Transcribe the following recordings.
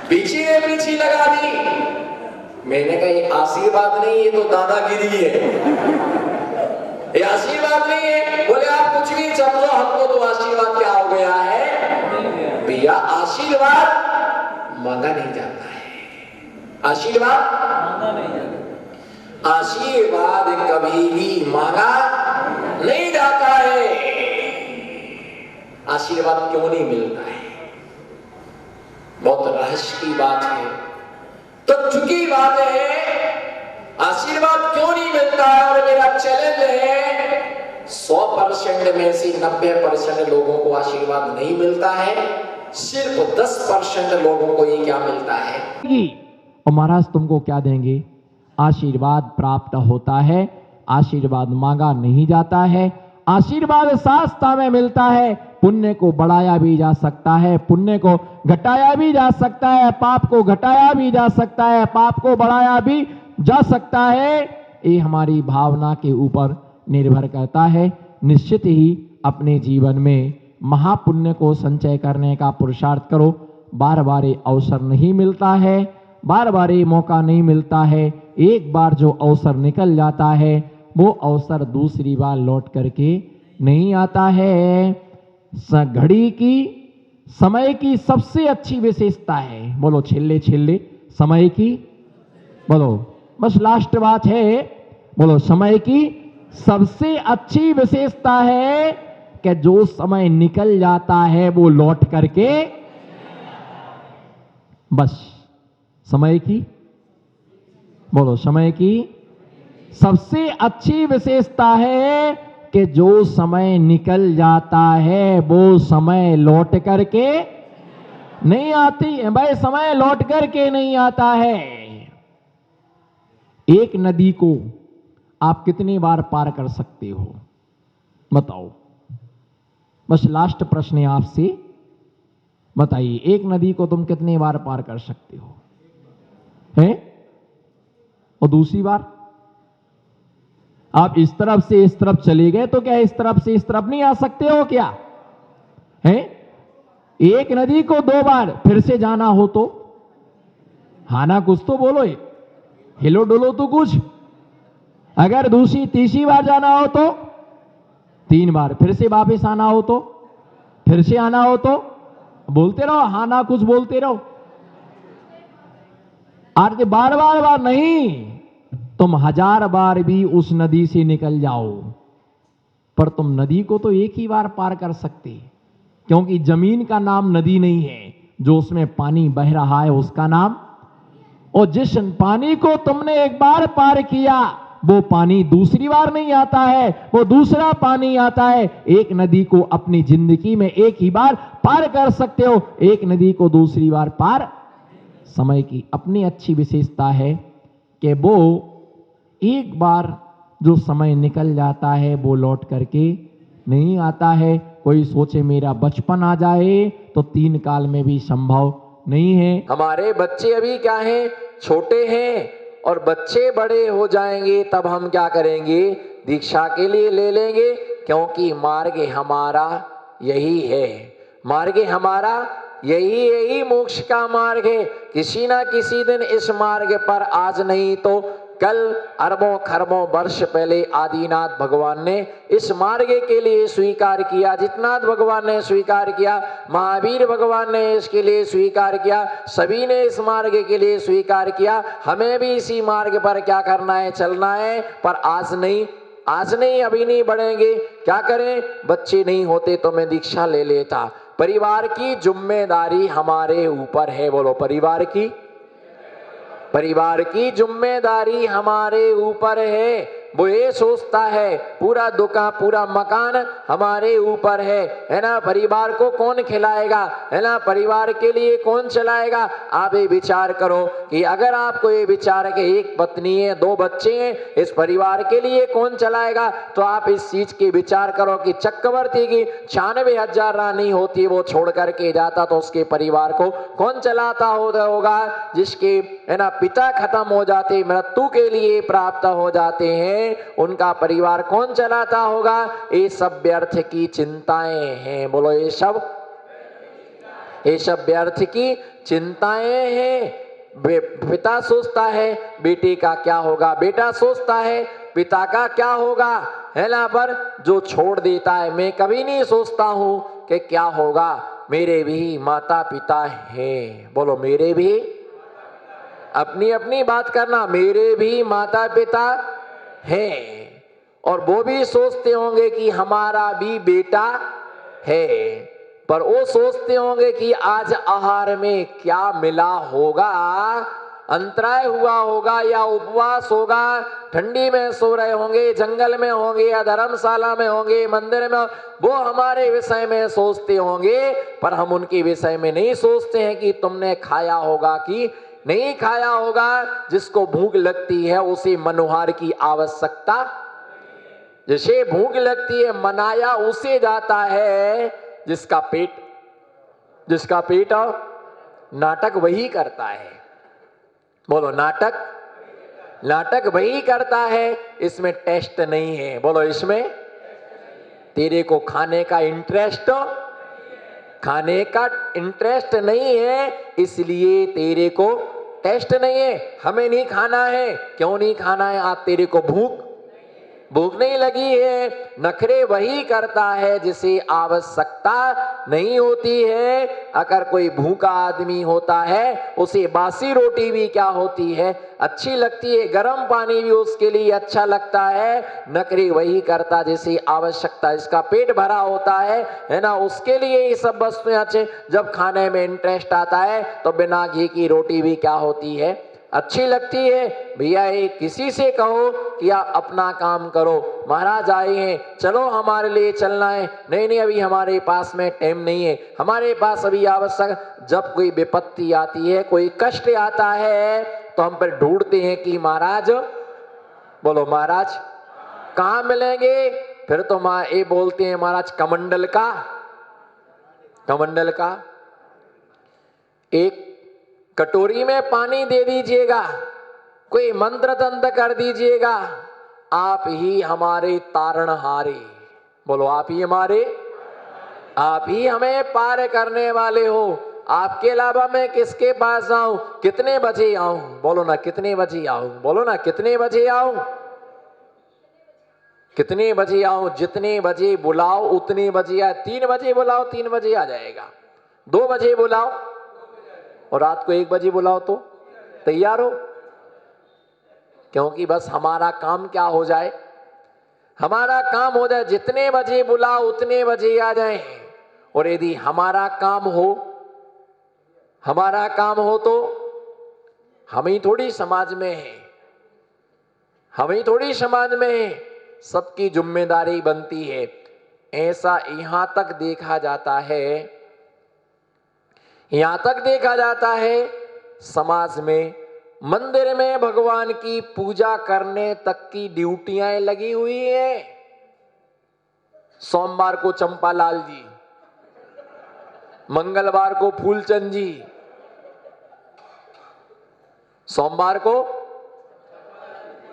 पीछे ने पीछे लगा दी। मैंने कहा ये आशीर्वाद नहीं, ये तो दादागिरी है, ये आशीर्वाद नहीं है। बोले आप कुछ भी समझो, हमको तो आशीर्वाद क्या हो गया है भैया, आशीर्वाद मांगा नहीं जाता है, आशीर्वाद मांगा नहीं जाता, आशीर्वाद कभी भी मांगा नहीं जाता है। आशीर्वाद क्यों नहीं मिलता है, बहुत रहस्य की बात है, तथ्य की बात है। आशीर्वाद क्यों नहीं मिलता है? और मेरा चैलेंज है 100% में से 90% लोगों को आशीर्वाद नहीं मिलता है, सिर्फ 10% लोगों को ये क्या मिलता है। और महाराज तुमको क्या देंगे? आशीर्वाद प्राप्त होता है, आशीर्वाद मांगा नहीं जाता है, आशीर्वाद शास्त्र में मिलता है। पुण्य को बढ़ाया भी जा सकता है, पुण्य को घटाया भी जा सकता है, पाप को घटाया भी जा सकता है, पाप को बढ़ाया भी जा सकता है। ये हमारी भावना के ऊपर निर्भर करता है। निश्चित ही अपने जीवन में महापुण्य को संचय करने का पुरुषार्थ करो। बार बार ये अवसर नहीं मिलता है, बार बार ये मौका नहीं मिलता है। एक बार जो अवसर निकल जाता है वो अवसर दूसरी बार लौट करके नहीं आता है। घड़ी की, समय की सबसे अच्छी विशेषता है, बोलो छिल्ले छिल्ले, समय की, बोलो बस लास्ट बात है, बोलो समय की सबसे अच्छी विशेषता है कि जो समय निकल जाता है वो लौट करके, बस समय की, बोलो समय की सबसे अच्छी विशेषता है कि जो समय निकल जाता है वो समय लौट करके नहीं आती है। भाई समय लौट करके नहीं आता है। एक नदी को आप कितनी बार पार कर सकते हो बताओ? बस लास्ट प्रश्न है आपसे, बताइए एक नदी को तुम कितनी बार पार कर सकते हो? हैं? और दूसरी बार आप इस तरफ से इस तरफ चले गए तो क्या इस तरफ से इस तरफ नहीं आ सकते हो क्या? हैं? एक नदी को 2 बार फिर से जाना हो तो हाना कुछ तो बोलो, हिलो डोलो तो कुछ। अगर दूसरी तीसरी बार जाना हो तो 3 बार, फिर से वापस आना हो तो, फिर से आना हो तो बोलते रहो, हाना कुछ बोलते रहो। आज बार बार बार नहीं, तुम 1000 बार भी उस नदी से निकल जाओ पर तुम नदी को तो एक ही बार पार कर सकते, क्योंकि जमीन का नाम नदी नहीं है, जो उसमें पानी बह रहा है उसका नाम। और जिस पानी को तुमने एक बार पार किया वो पानी दूसरी बार नहीं आता है, वो दूसरा पानी आता है। एक नदी को अपनी जिंदगी में एक ही बार पार कर सकते हो, एक नदी को दूसरी बार पार। समय की अपनी अच्छी विशेषता है कि वो एक बार जो समय निकल जाता है वो लौट करके नहीं आता है। कोई सोचे मेरा बचपन आ जाए तो 3 काल में भी संभव नहीं है। हमारे बच्चे अभी क्या हैं, छोटे हैं, और बच्चे बड़े हो जाएंगे तब हम क्या करेंगे, दीक्षा के लिए ले लेंगे, क्योंकि मार्ग हमारा यही है, मार्ग हमारा यही मोक्ष का मार्ग है। किसी ना किसी दिन इस मार्ग पर, आज नहीं तो कल, अरबों खरबों वर्ष पहले आदिनाथ भगवान ने इस मार्ग के लिए स्वीकार किया। जितनाथ भगवान ने स्वीकार किया, महावीर भगवान ने इसके लिए स्वीकार किया, सभी ने इस मार्ग के लिए स्वीकार किया। हमें भी इसी मार्ग पर क्या करना है, चलना है। पर आज नहीं, आज नहीं, अभी नहीं बढ़ेंगे। क्या करें, बच्चे नहीं होते तो मैं दीक्षा ले लेता। परिवार की जिम्मेदारी हमारे ऊपर है, बोलो परिवार की, परिवार की जिम्मेदारी हमारे ऊपर है। वो ये सोचता है पूरा दुकान पूरा मकान हमारे ऊपर है ना, परिवार को कौन खिलाएगा, है ना, परिवार के लिए कौन चलाएगा। आप ये विचार करो कि अगर आपको ये विचार है कि एक पत्नी है, 2 बच्चे हैं, इस परिवार के लिए कौन चलाएगा, तो आप इस चीज की विचार करो कि चक्रवर्ती की 96,000 रानी होती, वो छोड़ करके जाता तो उसके परिवार को कौन चलाता होगा। जिसके है ना पिता खत्म हो जाते, मृत्यु के लिए प्राप्त हो जाते हैं, उनका परिवार कौन चलाता होगा। ये सब व्यर्थ की चिंताएं हैं। बोलो ये सब व्यर्थ की चिंताएं हैं। पिता सोचता है बेटे का क्या होगा, बेटा सोचता है पिता का क्या होगा, है ना। पर जो छोड़ देता है, मैं कभी नहीं सोचता हूं कि क्या होगा, मेरे भी माता पिता हैं। बोलो मेरे भी, अपनी अपनी बात करना, मेरे भी माता पिता हैं, और वो भी सोचते होंगे कि हमारा भी बेटा है, पर वो सोचते होंगे कि आज आहार में क्या मिला होगा, अंतराय हुआ होगा या उपवास होगा, ठंडी में सो रहे होंगे, जंगल में होंगे या धर्मशाला में होंगे, मंदिर में, वो हमारे विषय में सोचते होंगे, पर हम उनके विषय में नहीं सोचते हैं कि तुमने खाया होगा कि नहीं खाया होगा। जिसको भूख लगती है उसे मनोहार की आवश्यकता, जिसे भूख लगती है मनाया उसे जाता है, जिसका पेट नाटक वही करता है। बोलो नाटक वही करता है, इसमें टेस्ट नहीं है। बोलो इसमें तेरे को खाने का इंटरेस्ट नहीं है, इसलिए तेरे को टेस्ट नहीं है। हमें नहीं खाना है, क्यों नहीं खाना है, आज तेरे को भूख नहीं लगी है। नखरे वही करता है जिसे आवश्यकता नहीं होती है। अगर कोई भूखा आदमी होता है, उसे बासी रोटी भी क्या होती है, अच्छी लगती है, गर्म पानी भी उसके लिए अच्छा लगता है। नखरे वही करता जिसे आवश्यकता, इसका पेट भरा होता है ना, उसके लिए ये सब वस्तुएं अच्छे। जब खाने में इंटरेस्ट आता है तो बिना घी की रोटी भी क्या होती है, अच्छी लगती है। भैया ये किसी से कहो कि आप अपना काम करो, महाराज आए हैं, चलो हमारे लिए चलना है, नहीं अभी हमारे पास में टाइम नहीं है, हमारे पास अभी आवश्यक। जब कोई विपत्ति आती है, कोई कष्ट आता है, तो हम पर ढूंढते हैं कि महाराज, बोलो महाराज कहाँ मिलेंगे। फिर तो ये बोलते हैं महाराज कमंडल का एक कटोरी में पानी दे दीजिएगा, कोई मंत्र तंत्र कर दीजिएगा, आप ही हमारे तारणहारे। बोलो आप ही हमें पार करने वाले हो। आपके अलावा मैं किसके पास जाऊं, कितने बजे आऊं, बोलो ना कितने बजे आऊं, बोलो ना कितने बजे आऊं, कितने बजे आऊं, जितने बजे बुलाओ उतने बजे आ। 3 बजे बुलाओ 3 बजे आ जाएगा, 2 बजे बुलाओ और रात को 1 बजे बुलाओ तो तैयार हो। क्योंकि बस हमारा काम क्या हो जाए, हमारा काम हो जाए, जितने बजे बुलाओ उतने बजे आ जाए। और यदि हमारा काम हो तो हम ही थोड़ी समाज में है, सबकी जिम्मेदारी बनती है। ऐसा यहां तक देखा जाता है समाज में, मंदिर में भगवान की पूजा करने तक की ड्यूटियां लगी हुई हैं। सोमवार को चंपालाल जी, मंगलवार को फूलचंद जी, सोमवार को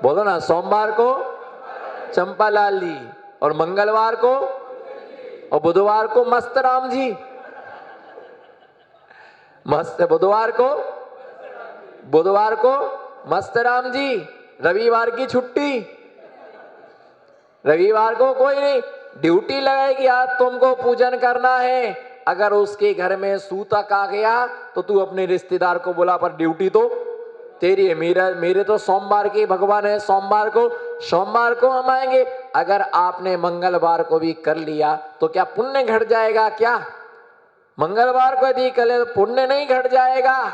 बोलो ना, सोमवार को चंपालाल जी, और मंगलवार को और बुधवार को मस्त राम जी, बुधवार को मस्त राम जी, रविवार की छुट्टी, रविवार को कोई नहीं, ड्यूटी लगाएगी आज तुमको पूजन करना है। अगर उसके घर में सूतक आ गया तो तू अपने रिश्तेदार को बुला, पर ड्यूटी तो तेरी है। मेरे तो सोमवार के भगवान है, सोमवार को हम आएंगे। अगर आपने मंगलवार को भी कर लिया तो क्या पुण्य घट जाएगा क्या? मंगलवार को यदि कल पुण्य नहीं घट जाएगा।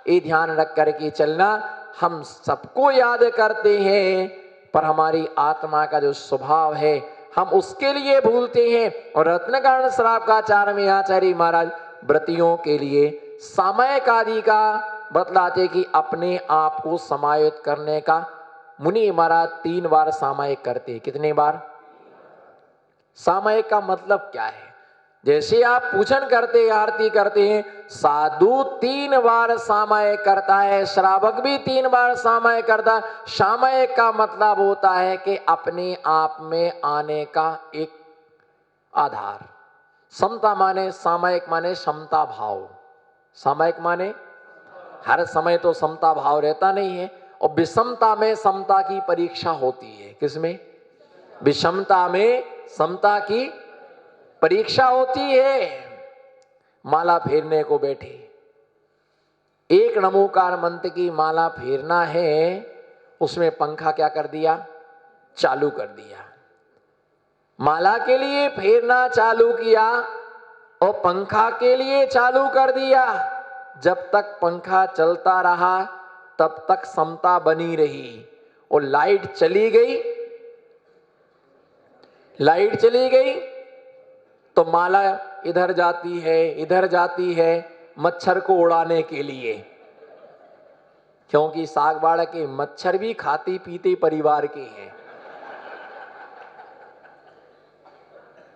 ये ध्यान रख करके चलना। हम सबको याद करते हैं, पर हमारी आत्मा का जो स्वभाव है हम उसके लिए भूलते हैं। और रत्नकर्ण श्रावकाचार्य में आचार्य महाराज व्रतियों के लिए सामयिक आदि का बतलाते कि अपने आप को समाहित करने का मुनि महाराज 3 बार सामायिक करते। कितने बार? सामायिक का मतलब क्या है? जैसे आप पूजन करते आरती करते हैं, साधु 3 बार सामायिक करता है, श्रावक भी 3 बार सामायिक करता है। सामायिक का मतलब होता है कि अपने आप में आने का एक आधार। समता माने, सामायिक माने समता भाव। सामायिक माने हर समय तो समता भाव रहता नहीं है, और विषमता में समता की परीक्षा होती है। किसमें? विषमता में समता की परीक्षा होती है। माला फेरने को बैठे, एक नमोकार मंत्र की माला फेरना है, उसमें पंखा क्या कर दिया? चालू कर दिया। माला के लिए फेरना चालू किया और पंखा के लिए चालू कर दिया। जब तक पंखा चलता रहा तब तक समता बनी रही, और लाइट चली गई, लाइट चली गई तो माला इधर जाती है, इधर जाती है, मच्छर को उड़ाने के लिए। क्योंकि सागवाड़ा के मच्छर भी खाते पीते परिवार के हैं,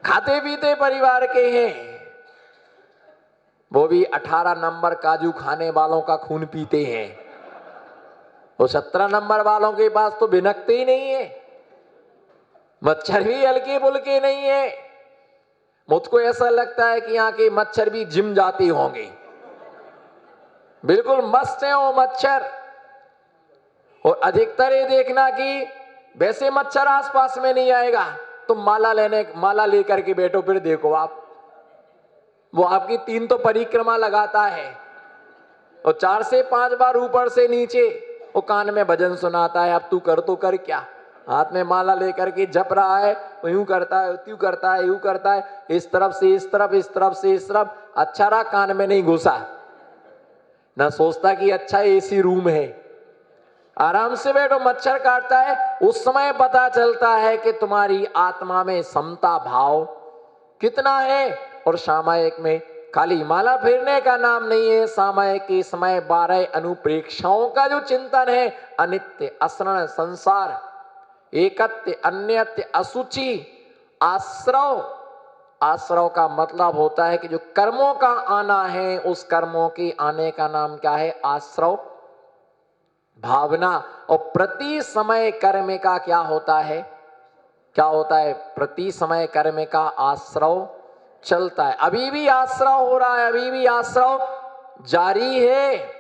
खाते पीते परिवार के हैं। वो भी 18 नंबर काजू खाने वालों का खून पीते हैं। वो 17 नंबर वालों के पास तो भिनकते ही नहीं है, मच्छर भी हल्के फुल्के नहीं है। मुझको ऐसा लगता है कि यहाँ के मच्छर भी जिम जाते होंगे, बिल्कुल मस्त है वो मच्छर। और अधिकतर ये देखना कि वैसे मच्छर आसपास में नहीं आएगा, तुम माला लेकर के बैठो, फिर देखो आप, वो आपकी 3 तो परिक्रमा लगाता है, और 4 से 5 बार ऊपर से नीचे वो कान में भजन सुनाता है। अब तू कर तो कर क्या? हाथ में माला लेकर के जप रहा है, वो यूं करता है, त्यों करता है, यूं करता है, इस तरफ से इस तरफ, इस तरफ से इस तरफ। अच्छा रहा कान में नहीं घुसा, ना सोचता कि अच्छा एसी रूम है। आराम से बैठो, मच्छर काटता है, उस समय पता चलता है कि तुम्हारी आत्मा में समता भाव कितना है। और सामायिक में खाली माला फेरने का नाम नहीं है, सामायिक के समय 12 अनुप्रेक्षाओं का जो चिंतन है, अनित्य, असरण, संसार, एकत्य, अन्यत्य, असुचि, आश्रव। आश्रव का मतलब होता है कि जो कर्मों का आना है, उस कर्मों के आने का नाम क्या है? आश्रव भावना। और प्रति समय कर्म का क्या होता है? क्या होता है? प्रति समय कर्म का आश्रव चलता है। अभी भी आश्रव हो रहा है, अभी भी आश्रव जारी है,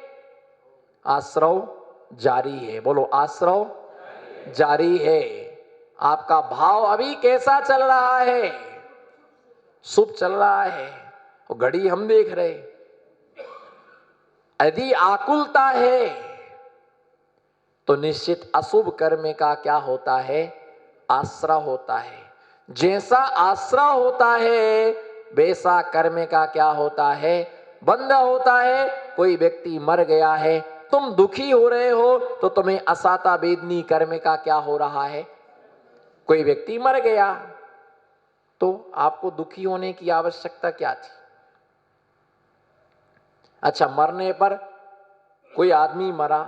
आश्रव जारी है। बोलो, आश्रव जारी है। आपका भाव अभी कैसा चल रहा है? शुभ चल रहा है, और घड़ी हम देख रहे। यदि आकुलता है तो निश्चित अशुभ कर्म का क्या होता है? आश्रय होता है। जैसा आश्रय होता है वैसा कर्म का क्या होता है? बंध होता है। कोई व्यक्ति मर गया है, तुम दुखी हो रहे हो, तो तुम्हें असाता वेदनी कर्म का क्या हो रहा है? कोई व्यक्ति मर गया तो आपको दुखी होने की आवश्यकता क्या थी? अच्छा, मरने पर कोई आदमी मरा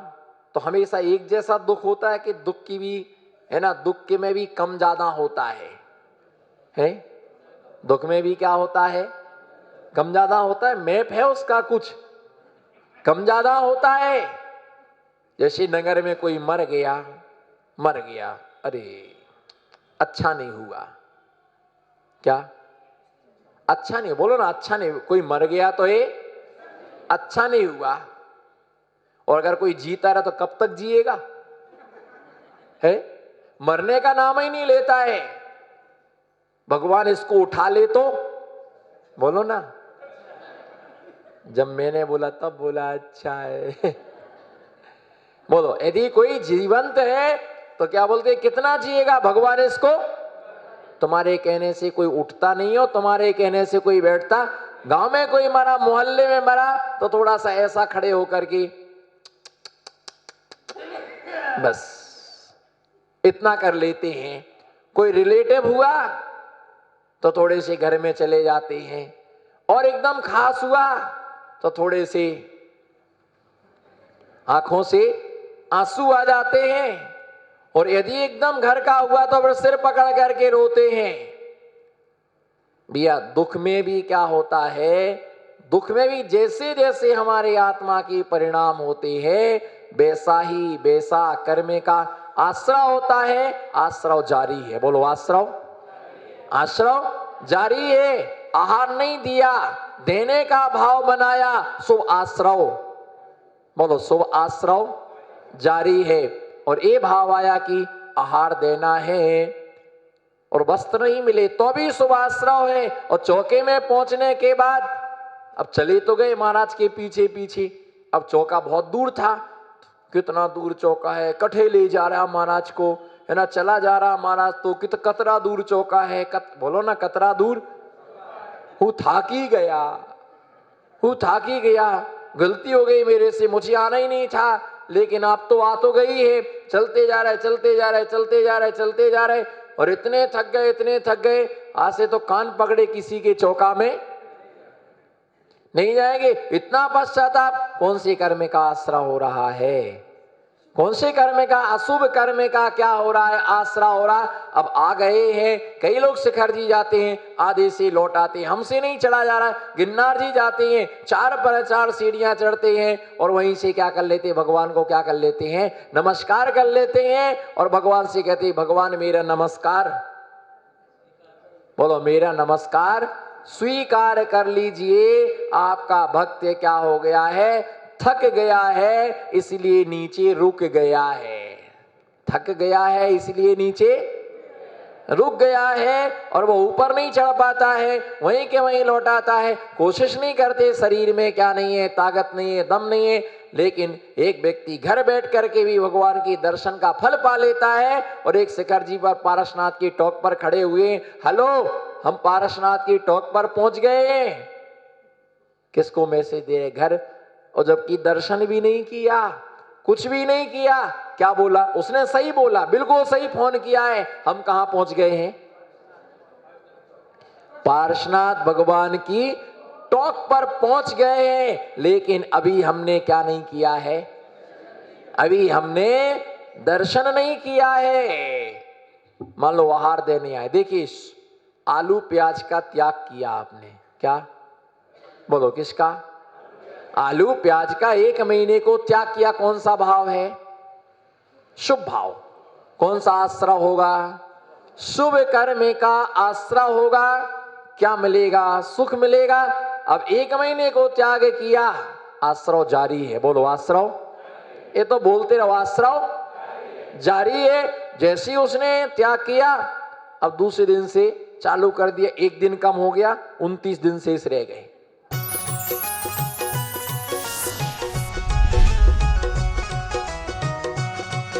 तो हमेशा एक जैसा दुख होता है कि दुख की भी है ना, दुख के में भी कम ज्यादा होता है? दुख में भी क्या होता है? कम ज्यादा होता है। मैप है उसका, कुछ कम ज्यादा होता है। जैसे नगर में कोई मर गया, अरे अच्छा नहीं हुआ। क्या अच्छा नहीं? बोलो ना, अच्छा नहीं। कोई मर गया तो ये अच्छा नहीं हुआ। और अगर कोई जीता रहा तो कब तक जिएगा? है, मरने का नाम ही नहीं लेता है। भगवान इसको उठा ले तो बोलो ना। जब मैंने बोला तब बोला अच्छा है। बोलो, यदि कोई जीवंत है तो क्या बोलते, कितना जिएगा? भगवान इसको, तुम्हारे कहने से कोई उठता नहीं हो, तुम्हारे कहने से कोई बैठता। गांव में कोई मरा, मोहल्ले में मरा, तो थोड़ा सा ऐसा खड़े होकर के बस इतना कर लेते हैं। कोई रिलेटिव हुआ तो थोड़े से घर में चले जाते हैं, और एकदम खास हुआ तो थोड़े से आंखों से आंसू आ जाते हैं, और यदि एकदम घर का हुआ तो फिर सिर पकड़ करके रोते हैं। भैया दुख में भी क्या होता है, दुख में भी जैसे जैसे हमारे आत्मा के परिणाम होते हैं वैसा कर्म का आश्रव होता है। आश्रव जारी है, बोलो आश्रव, आश्रव जारी है। आहार नहीं दिया, देने का भाव बनाया, शुभ आश्रव, बोलो शुभ आश्रव जारी है। और ये भाव आया कि आहार देना है और वस्त्र नहीं मिले तो भी शुभ आश्रव है। और चौके में पहुंचने के बाद अब चले तो गए महाराज के पीछे पीछे, अब चौका बहुत दूर था, कितना दूर चौका है, कठे ले जा रहा महाराज को, है ना, चला जा रहा महाराज तो कतरा दूर चौका है, बोलो ना कतरा दूर। हूँ थाकी गया, हूँ थाकी गया, गलती हो गई मेरे से, मुझे आना ही नहीं था, लेकिन आप तो आ तो गई है। चलते जा रहे चलते जा रहे चलते जा रहे चलते जा रहे, और इतने थक गए इतने थक गए, आज से तो कान पकड़े किसी के चौका में नहीं जाएंगे। इतना पश्चाताप, कौन से कर्म का आश्रय हो रहा है, कौन से कर्म का, अशुभ कर्म का क्या हो रहा है, आश्रय हो रहा। अब आ गए हैं, कई लोग शिखर जी जाते हैं, आधे से लौट आते हैं, हमसे नहीं चढ़ा जा रहा। गिरनार जी जाते हैं, 4 सीढ़ियां चढ़ते हैं, और वहीं से क्या कर लेते हैं, भगवान को क्या कर लेते हैं, नमस्कार कर लेते हैं, और भगवान से कहते हैं भगवान मेरा नमस्कार, बोलो मेरा नमस्कार स्वीकार कर लीजिए। आपका भक्त क्या हो गया है, थक गया है इसलिए नीचे रुक गया है, थक गया है इसलिए नीचे रुक गया है, और वो ऊपर नहीं चढ़ पाता है, वहीं के वहीं लौटाता है। कोशिश नहीं करते, शरीर में क्या नहीं है, ताकत नहीं है, दम नहीं है, लेकिन एक व्यक्ति घर बैठ करके भी भगवान के दर्शन का फल पा लेता है। और एक शिखर जी पर पारसनाथ की टॉप पर खड़े हुए, हेलो हम पारसनाथ की टॉप पर पहुंच गए हैं, किसको मैसेज दे रहे, घर, और जबकि दर्शन भी नहीं किया, कुछ भी नहीं किया। क्या बोला उसने, सही बोला, बिल्कुल सही फोन किया है। हम कहां पहुंच गए हैं, पारसनाथ भगवान की टॉप पर पहुंच गए हैं, लेकिन अभी हमने क्या नहीं किया है, अभी हमने दर्शन नहीं किया है। मान लो आहार देने आए, देखिए आलू प्याज का त्याग किया आपने, क्या बोलो किसका, आलू प्याज का 1 महीने को त्याग किया, कौन सा भाव है, शुभ भाव। कौन सा आश्रय होगा, शुभ कर्म का आश्रय होगा। क्या मिलेगा, सुख मिलेगा। अब 1 महीने को त्याग किया, आश्रय जारी है, बोलो आश्रय, ये तो बोलते रहो आश्रय जारी है। जैसे ही उसने त्याग किया, अब दूसरे दिन से चालू कर दिया, 1 दिन कम हो गया, 29 दिन शेष रह गए।